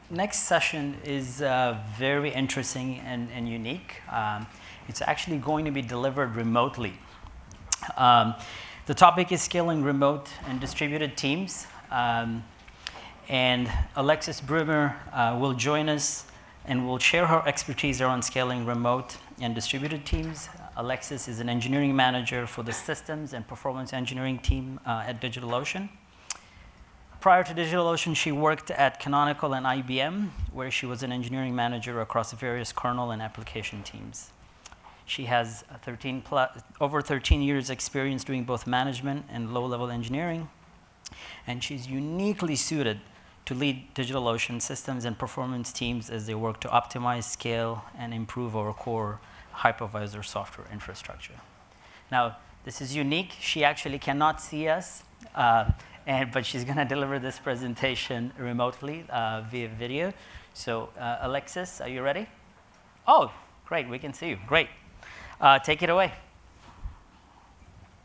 next session is very interesting and unique. It's actually going to be delivered remotely. The topic is scaling remote and distributed teams. And Alexis Bruemmer will join us and will share her expertise around scaling remote and distributed teams. Alexis is an engineering manager for the systems and performance engineering team at DigitalOcean. Prior to DigitalOcean, she worked at Canonical and IBM, where she was an engineering manager across various kernel and application teams. She has over 13 years experience doing both management and low-level engineering, and she's uniquely suited to lead DigitalOcean systems and performance teams as they work to optimize, scale, and improve our core hypervisor software infrastructure. Now, this is unique. She actually cannot see us, but she's going to deliver this presentation remotely via video. So, Alexis, are you ready? Oh, great. We can see you. Great. Take it away. All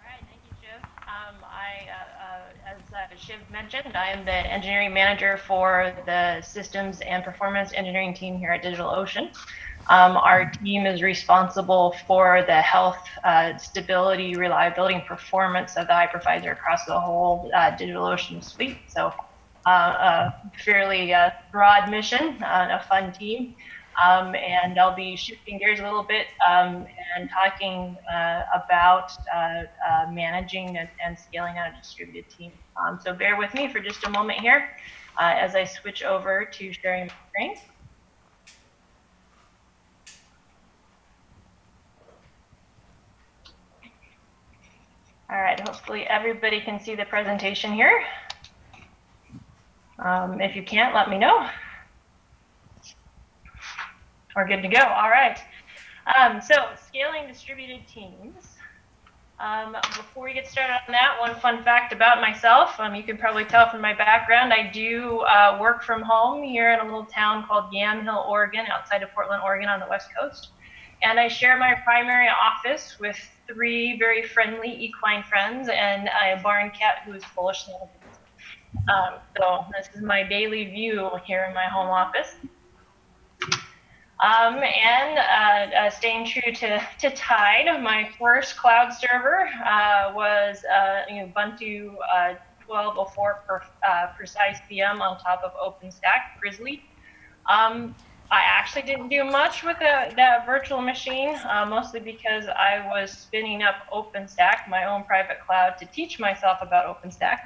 right. Thank you, Shiv. As Shiv mentioned, I am the engineering manager for the systems and performance engineering team here at DigitalOcean. Our team is responsible for the health, stability, reliability, and performance of the hypervisor across the whole DigitalOcean suite. So a fairly broad mission, a fun team. And I'll be shifting gears a little bit and talking about managing and scaling out a distributed team. So bear with me for just a moment here as I switch over to sharing my screen. All right, hopefully everybody can see the presentation here. If you can't, let me know. We're good to go. All right. So scaling distributed teams. Before we get started on that, one fun fact about myself. You can probably tell from my background, I do work from home here in a little town called Yamhill, Oregon, outside of Portland, Oregon on the West Coast. And I share my primary office with 3 very friendly equine friends and a barn cat who is Polish. So this is my daily view here in my home office. Staying true to Tide, my first cloud server was Ubuntu 12.04 precise VM on top of OpenStack Grizzly. I actually didn't do much with that virtual machine, mostly because I was spinning up OpenStack, my own private cloud, to teach myself about OpenStack.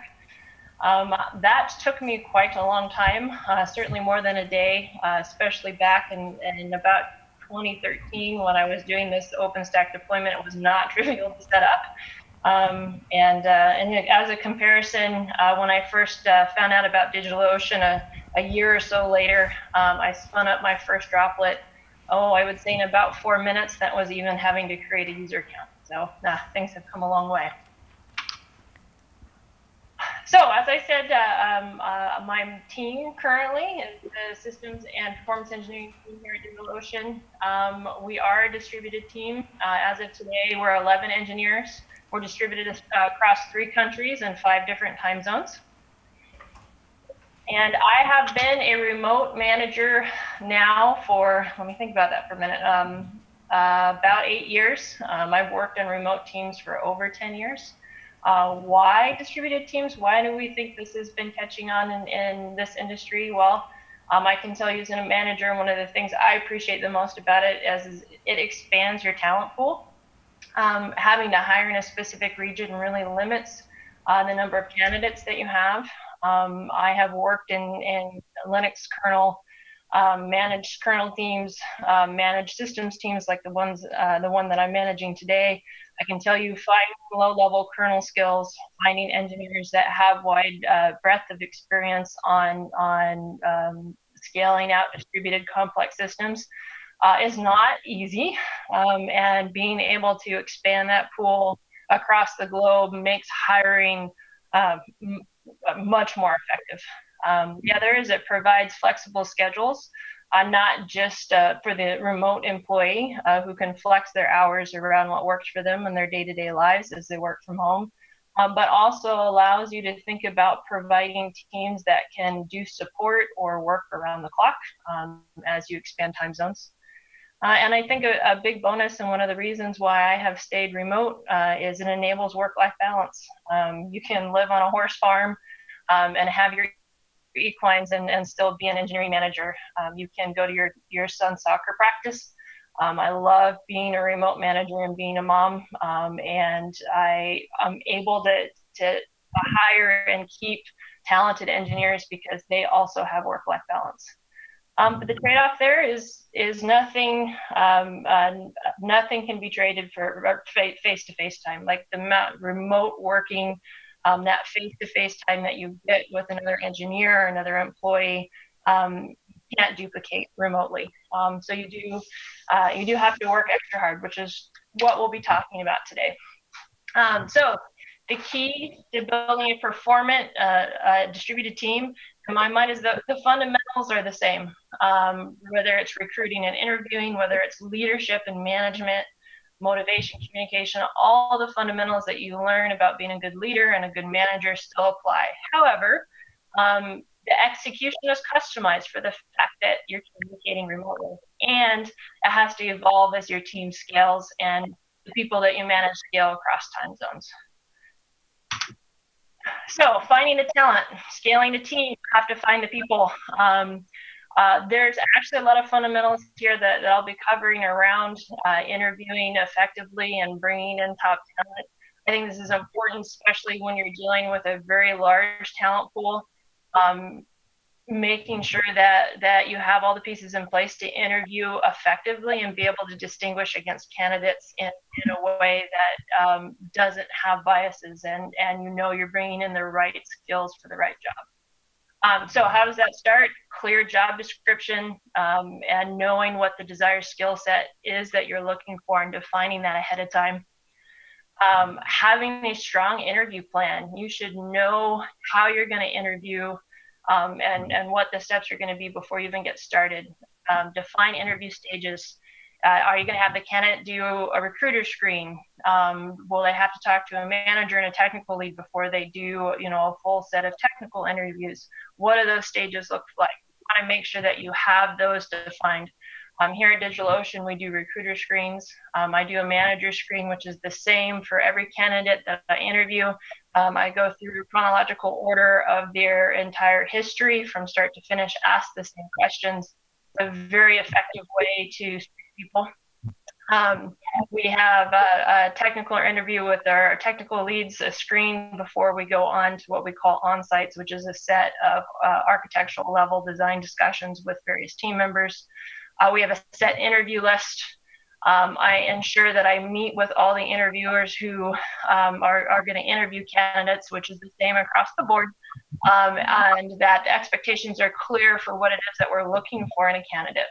That took me quite a long time, certainly more than a day, especially back in about 2013 when I was doing this OpenStack deployment. It was not trivial to set up. And as a comparison, when I first found out about DigitalOcean a year or so later, I spun up my first droplet, I would say in about 4 minutes. That was even having to create a user account. So things have come a long way. So as I said, my team currently is the Systems and Performance Engineering team here at DigitalOcean. We are a distributed team. As of today, we're 11 engineers. We're distributed across 3 countries and 5 different time zones. And I have been a remote manager now for, let me think about that for a minute, about 8 years. I've worked in remote teams for over 10 years. Why distributed teams? Why do we think this has been catching on in this industry? Well, I can tell you as a manager, one of the things I appreciate the most about it is it expands your talent pool. Having to hire in a specific region really limits the number of candidates that you have. I have worked in Linux kernel, managed kernel teams, managed systems teams like the one that I'm managing today. I can tell you, finding low-level kernel skills, finding engineers that have wide breadth of experience on scaling out distributed complex systems is not easy. And being able to expand that pool across the globe makes hiring much more effective. The other is it provides flexible schedules. Not just for the remote employee who can flex their hours around what works for them in their day-to-day lives as they work from home, but also allows you to think about providing teams that can do support or work around the clock as you expand time zones. And I think a big bonus, and one of the reasons why I have stayed remote, is it enables work-life balance. You can live on a horse farm and have your equines and still be an engineering manager. You can go to your son's soccer practice. I love being a remote manager and being a mom, and I am able to hire and keep talented engineers because they also have work-life balance. But the trade-off there is nothing. Nothing can be traded for face-to-face time. Like the remote working, that face-to-face time that you get with another engineer or another employee, can't duplicate remotely. So you do have to work extra hard, which is what we'll be talking about today. So the key to building a performant distributed team, in my mind, is the fundamentals are the same. Whether it's recruiting and interviewing, whether it's leadership and management, motivation, communication, all the fundamentals that you learn about being a good leader and a good manager still apply. However, the execution is customized for the fact that you're communicating remotely, and it has to evolve as your team scales and the people that you manage scale across time zones. So finding the talent, scaling the team, you have to find the people. There's actually a lot of fundamentals here that I'll be covering around interviewing effectively and bringing in top talent. I think this is important, especially when you're dealing with a very large talent pool. Making sure that you have all the pieces in place to interview effectively and be able to distinguish against candidates in a way that doesn't have biases, and you're bringing in the right skills for the right job. So how does that start? Clear job description and knowing what the desired skill set is that you're looking for and defining that ahead of time. Having a strong interview plan. You should know how you're going to interview and what the steps are going to be before you even get started. Define interview stages. Are you going to have the candidate do a recruiter screen? Will they have to talk to a manager and a technical lead before they do, a full set of technical interviews? What do those stages look like? You want to make sure that you have those defined. Here at DigitalOcean, we do recruiter screens. I do a manager screen, which is the same for every candidate that I interview. I go through chronological order of their entire history from start to finish, ask the same questions. It's a very effective way to speak to people. We have a technical interview with our technical leads, a screen before we go on to what we call on-sites, which is a set of architectural level design discussions with various team members. We have a set interview list. I ensure that I meet with all the interviewers who are going to interview candidates, which is the same across the board, and that the expectations are clear for what it is that we're looking for in a candidate.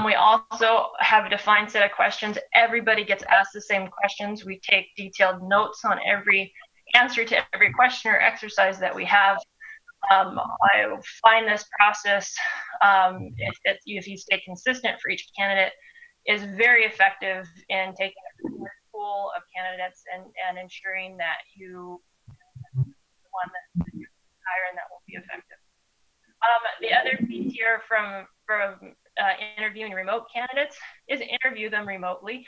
We also have a defined set of questions. Everybody gets asked the same questions. We take detailed notes on every answer to every question or exercise that we have. I find this process, if you stay consistent for each candidate, is very effective in taking a pool of candidates and ensuring that you the one that you hire and that will be effective. The other piece here from interviewing remote candidates is interview them remotely.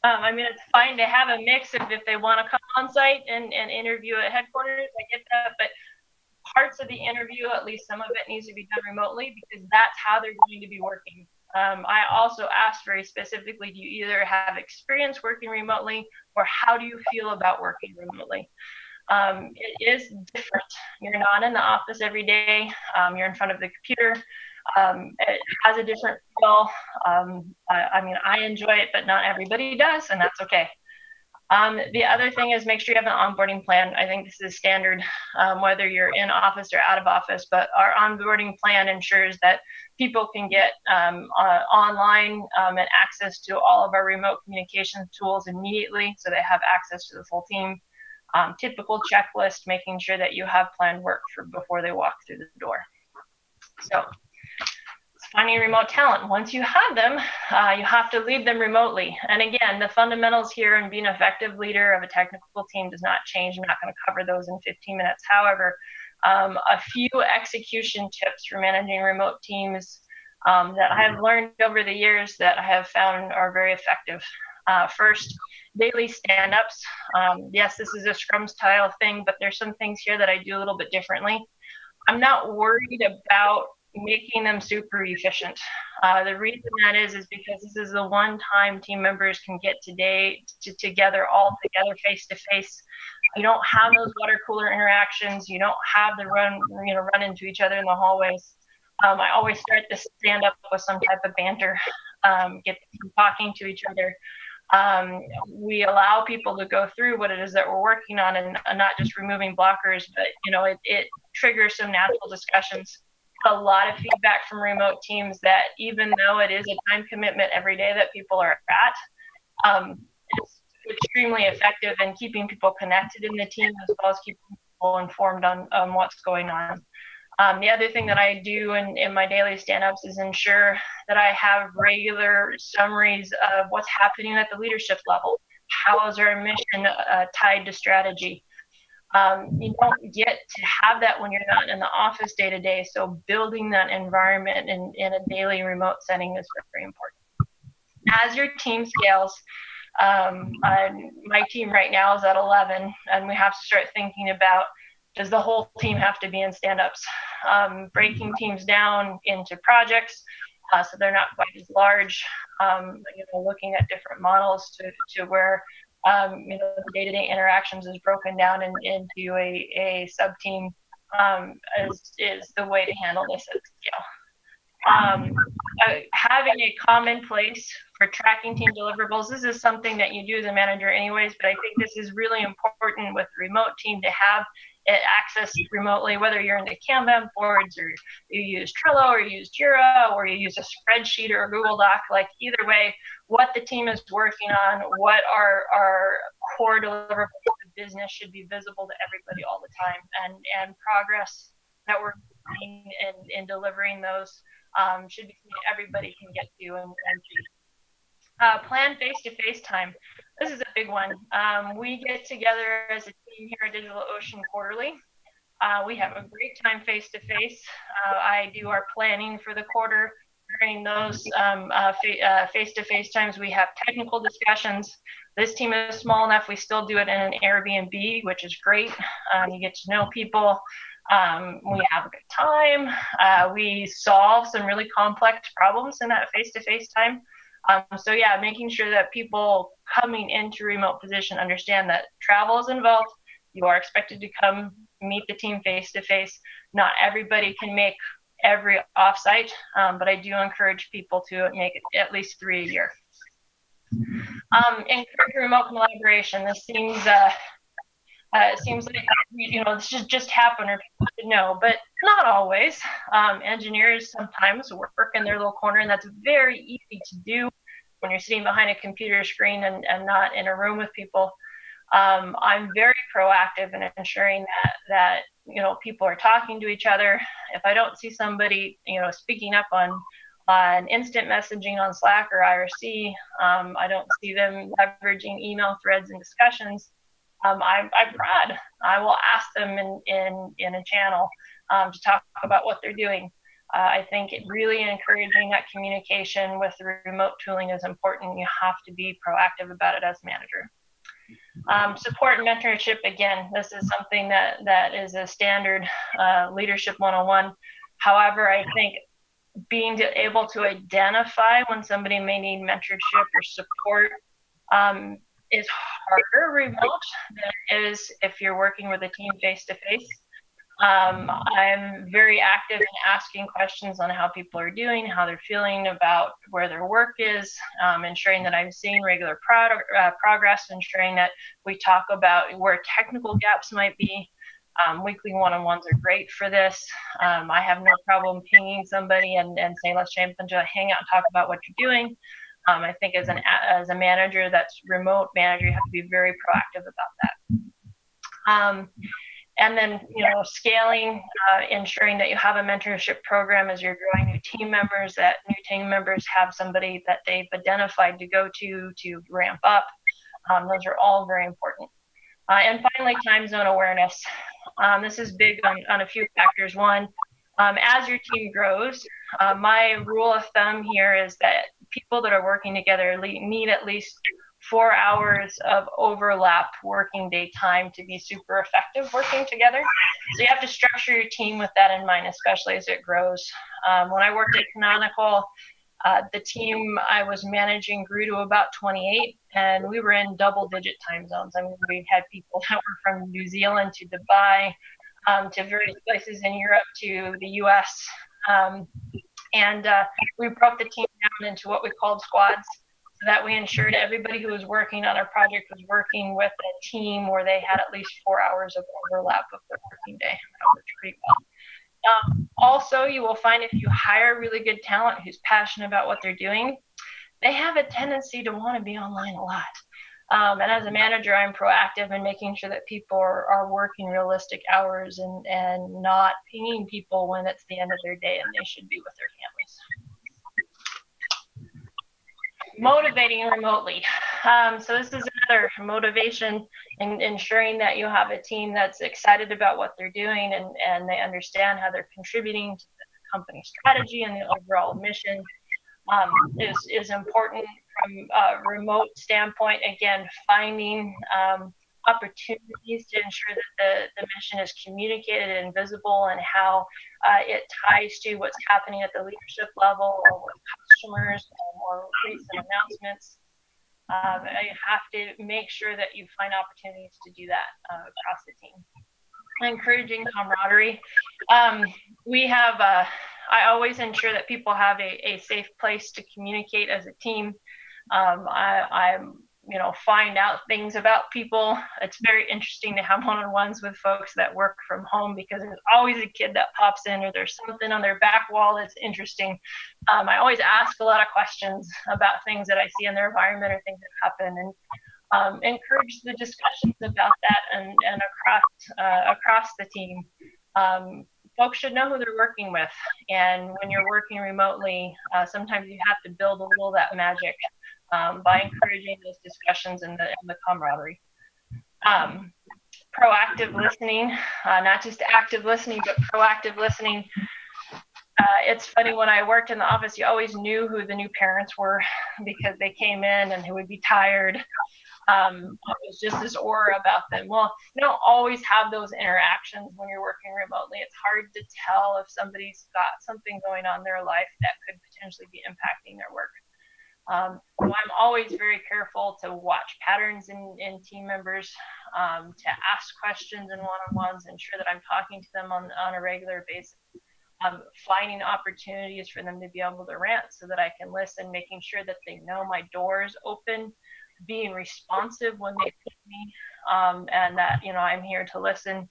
I mean, it's fine to have a mix if they want to come on site and interview at headquarters. I get that, but parts of the interview, at least some of it, needs to be done remotely because that's how they're going to be working. I also asked very specifically, do you either have experience working remotely or how do you feel about working remotely? It is different. You're not in the office every day. You're in front of the computer. It has a different feel. I mean, I enjoy it, but not everybody does, and that's okay. The other thing is make sure you have an onboarding plan. I think this is standard, whether you're in office or out of office, but our onboarding plan ensures that people can get online and access to all of our remote communication tools immediately, so they have access to the full team. Typical checklist, making sure that you have planned work before they walk through the door. So let's finding remote talent. Once you have them, you have to lead them remotely. And again, the fundamentals here and being an effective leader of a technical team does not change. I'm not going to cover those in 15 minutes. However, a few execution tips for managing remote teams that I have learned over the years that I have found are very effective. First, daily stand-ups. Yes, this is a Scrum style thing, but there's some things here that I do a little bit differently. I'm not worried about making them super efficient. The reason that is because this is the one time team members can get together all together face to face. You don't have those water cooler interactions. You don't have the run into each other in the hallways. I always start the stand up with some type of banter, get them talking to each other. We allow people to go through what it is that we're working on and not just removing blockers, but it triggers some natural discussions. A lot of feedback from remote teams that even though it is a time commitment every day that people are at, it's extremely effective in keeping people connected in the team as well as keeping people informed on what's going on. The other thing that I do in my daily stand-ups is ensure that I have regular summaries of what's happening at the leadership level. How is our mission tied to strategy? You don't get to have that when you're not in the office day to day, so building that environment in a daily remote setting is very important. As your team scales, my team right now is at 11, and we have to start thinking about, does the whole team have to be in stand-ups? Breaking teams down into projects so they're not quite as large, looking at different models to where the day-to-day interactions is broken down into a sub-team is the way to handle this at scale. Having a common place for tracking team deliverables, this is something that you do as a manager anyways, but I think this is really important with the remote team to have it accessed remotely, whether you're in the Kanban boards or you use Trello or you use Jira or you use a spreadsheet or a Google Doc. Like either way, what the team is working on, what our core deliverables of the business should be visible to everybody all the time, and progress that we're making in delivering those should be something everybody can get to and see. Plan face-to-face time. This is a big one. We get together as a team here at DigitalOcean quarterly. We have a great time face-to-face. I do our planning for the quarter. During those face-to-face times, we have technical discussions. This team is small enough, we still do it in an Airbnb, which is great. You get to know people. We have a good time. We solve some really complex problems in that face-to-face time. So yeah, making sure that people coming into remote position understand that travel is involved. You are expected to come meet the team face to face. Not everybody can make every offsite, but I do encourage people to make it at least 3 a year. Encourage remote collaboration. This seems it seems like this should just happen or people should know, but not always. Engineers sometimes work in their little corner, and that's very easy to do when you're sitting behind a computer screen and not in a room with people. I'm very proactive in ensuring that people are talking to each other. If I don't see somebody speaking up on instant messaging on Slack or IRC, I don't see them leveraging email threads and discussions. I'm proud. I will ask them in a channel to talk about what they're doing. I think really encouraging that communication with the remote tooling is important. You have to be proactive about it as a manager. Support and mentorship, again, this is something that is a standard leadership 101. However, I think being able to identify when somebody may need mentorship or support is harder remote than it is if you're working with a team face-to-face. I'm very active in asking questions on how people are doing, how they're feeling about where their work is, ensuring that I'm seeing regular progress, ensuring that we talk about where technical gaps might be. Weekly one-on-ones are great for this. I have no problem pinging somebody and saying, let's jump into a hangout and talk about what you're doing. I think as a manager that's remote manager, you have to be very proactive about that. And then, scaling, ensuring that you have a mentorship program as you're growing new team members, that new team members have somebody that they've identified to go to ramp up. Those are all very important. And finally, time zone awareness. This is big on a few factors. One, as your team grows, my rule of thumb here is that people that are working together need at least 4 hours of overlap working day time to be super effective working together. So you have to structure your team with that in mind, especially as it grows. When I worked at Canonical, the team I was managing grew to about 28, and we were in double-digit time zones. I mean, we had people that were from New Zealand to Dubai, to various places in Europe, to the US. And we broke the team down into what we called squads, so that we ensured everybody who was working on our project was working with a team where they had at least 4 hours of overlap of their working day. That worked pretty well. Also, you will find if you hire really good talent who's passionate about what they're doing, they have a tendency to want to be online a lot. And as a manager, I'm proactive in making sure that people are working realistic hours and not pinging people when it's the end of their day and they should be with their families. Motivating remotely. So this is another motivation in ensuring that you have a team that's excited about what they're doing and they understand how they're contributing to the company strategy and the overall mission. Is important from a remote standpoint. Again, finding opportunities to ensure that the mission is communicated and visible, and how it ties to what's happening at the leadership level or with customers or recent announcements. You have to make sure that you find opportunities to do that across the team. Encouraging camaraderie. I always ensure that people have a safe place to communicate as a team. I find out things about people. It's very interesting to have one-on-ones with folks that work from home, because there's always a kid that pops in, or there's something on their back wall that's interesting. I always ask a lot of questions about things that I see in their environment or things that happen, and encourage the discussions about that and across the team. Folks should know who they're working with, and when you're working remotely, sometimes you have to build a little of that magic by encouraging those discussions and the camaraderie. Proactive listening, not just active listening, but proactive listening. It's funny, when I worked in the office, you always knew who the new parents were because they came in and who would be tired. It was just this aura about them. Well, you don't always have those interactions when you're working remotely. It's hard to tell if somebody's got something going on in their life that could potentially be impacting their work. So I'm always very careful to watch patterns in team members, to ask questions in one-on-ones, ensure that I'm talking to them on a regular basis. Finding opportunities for them to be able to rant so that I can listen, making sure that they know my door's open, being responsive when they ping me, and that I'm here to listen.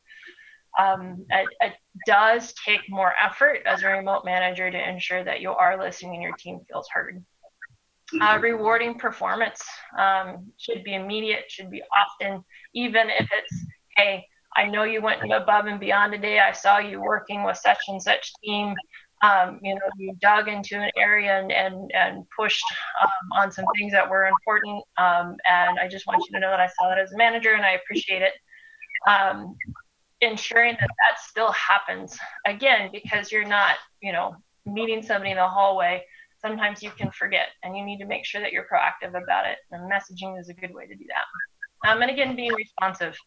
It does take more effort as a remote manager to ensure that you are listening and your team feels heard. Rewarding performance should be immediate, should be often, even if it's, hey, I know you went above and beyond today. I saw you working with such and such team. You dug into an area and pushed on some things that were important. And I just want you to know that I saw that as a manager and I appreciate it. Ensuring that still happens. Again, because you're not, meeting somebody in the hallway, sometimes you can forget, and you need to make sure that you're proactive about it. And messaging is a good way to do that. And again, being responsive.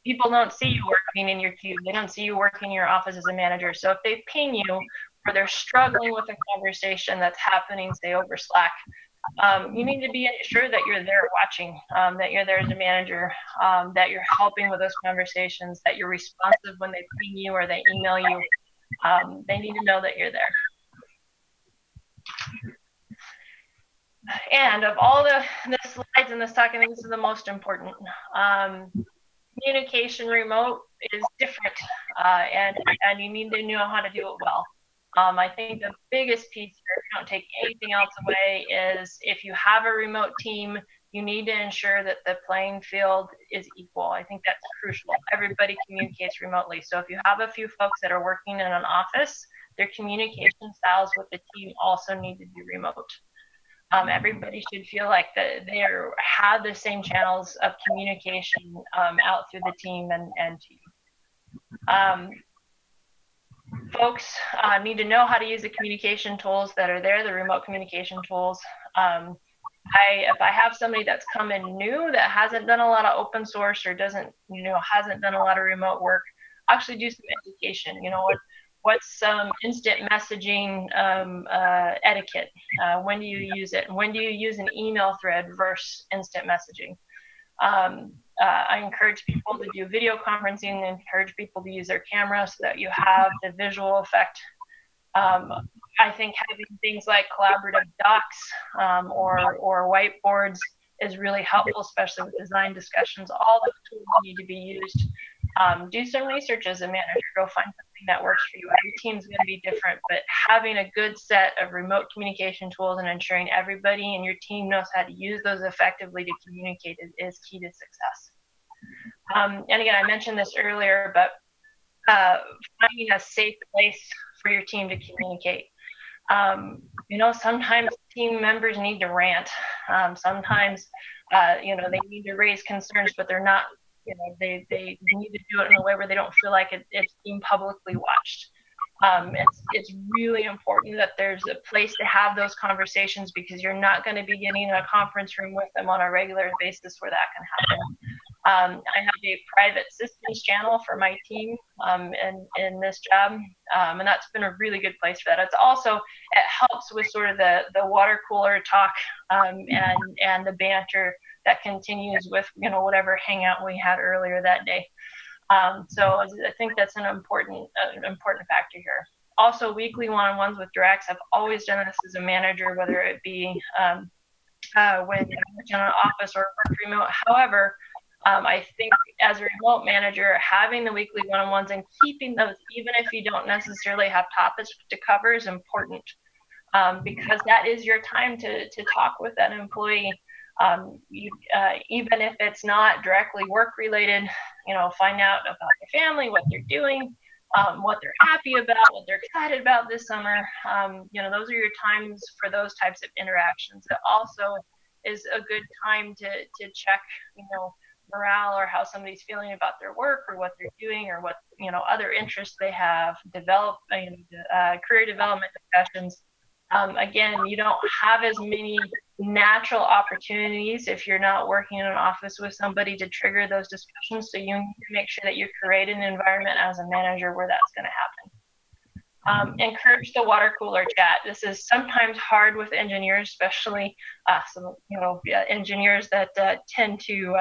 People don't see you working in your cube. They don't see you working in your office as a manager. So if they ping you, or they're struggling with a conversation that's happening, say over Slack, you need to be sure that you're there watching, that you're there as a manager, that you're helping with those conversations, that you're responsive when they ping you or they email you. They need to know that you're there. And of all the slides in this talk, I think this is the most important. Communication remote is different, and you need to know how to do it well. I think the biggest piece here, if you don't take anything else away, is if you have a remote team, you need to ensure that the playing field is equal. I think that's crucial. Everybody communicates remotely. So if you have a few folks that are working in an office, their communication styles with the team also need to be remote. Everybody should feel like that they have the same channels of communication out through the team and to you. Folks need to know how to use the communication tools that are there, the remote communication tools. If I have somebody that's come in new that hasn't done a lot of open source or doesn't, hasn't done a lot of remote work, actually do some education. What's some instant messaging etiquette? When do you use it? When do you use an email thread versus instant messaging? I encourage people to do video conferencing and encourage people to use their camera so that you have the visual effect. I think having things like collaborative docs or whiteboards is really helpful, especially with design discussions. All the tools need to be used. Do some research as a manager. Go find something that works for you. Every team's going to be different, but having a good set of remote communication tools and ensuring everybody in your team knows how to use those effectively to communicate is key to success. And again, I mentioned this earlier, but finding a safe place for your team to communicate. Sometimes team members need to rant. Sometimes, they need to raise concerns, but they're not, they need to do it in a way where they don't feel like it's being publicly watched. It's really important that there's a place to have those conversations, because you're not going to be getting in a conference room with them on a regular basis where that can happen. I have a private systems channel for my team in this job, and that's been a really good place for that. It helps with sort of the water cooler talk and the banter that continues with whatever hangout we had earlier that day. So I think that's an important factor here. Also, weekly one-on-ones with directs. I've always done this as a manager, whether it be when I'm in an office or work remote. However, I think as a remote manager, having the weekly one-on-ones and keeping those, even if you don't necessarily have topics to cover, is important, because that is your time to talk with that employee. Even if it's not directly work related, find out about their family, what they're doing, what they're happy about, what they're excited about this summer. Those are your times for those types of interactions. It also is a good time to check, morale, or how somebody's feeling about their work or what they're doing, or what other interests they have. Develop career development discussions. Again, you don't have as many natural opportunities if you're not working in an office with somebody to trigger those discussions. So you need to make sure that you create an environment as a manager where that's going to happen. Encourage the water cooler chat. This is sometimes hard with engineers, especially engineers that tend to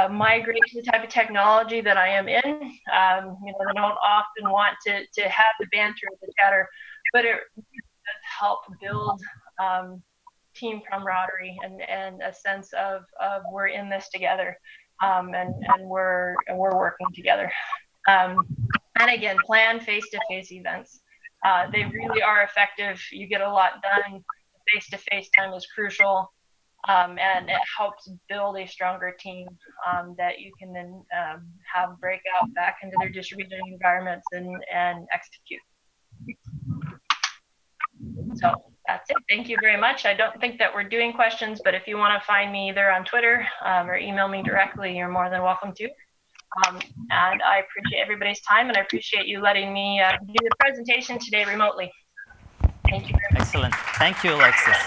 migrate to the type of technology that I am in. They don't often want to have the banter or the chatter, but it does help build team camaraderie and a sense of we're in this together, and we're working together. And again, plan face-to-face events. They really are effective. You get a lot done. Face-to-face time is crucial. And it helps build a stronger team that you can then have break out back into their distributed environments and execute. So that's it. Thank you very much. I don't think that we're doing questions, but if you want to find me either on Twitter or email me directly, you're more than welcome to. And I appreciate everybody's time, and I appreciate you letting me do the presentation today remotely. Thank you very much. Excellent. Thank you, Alexis.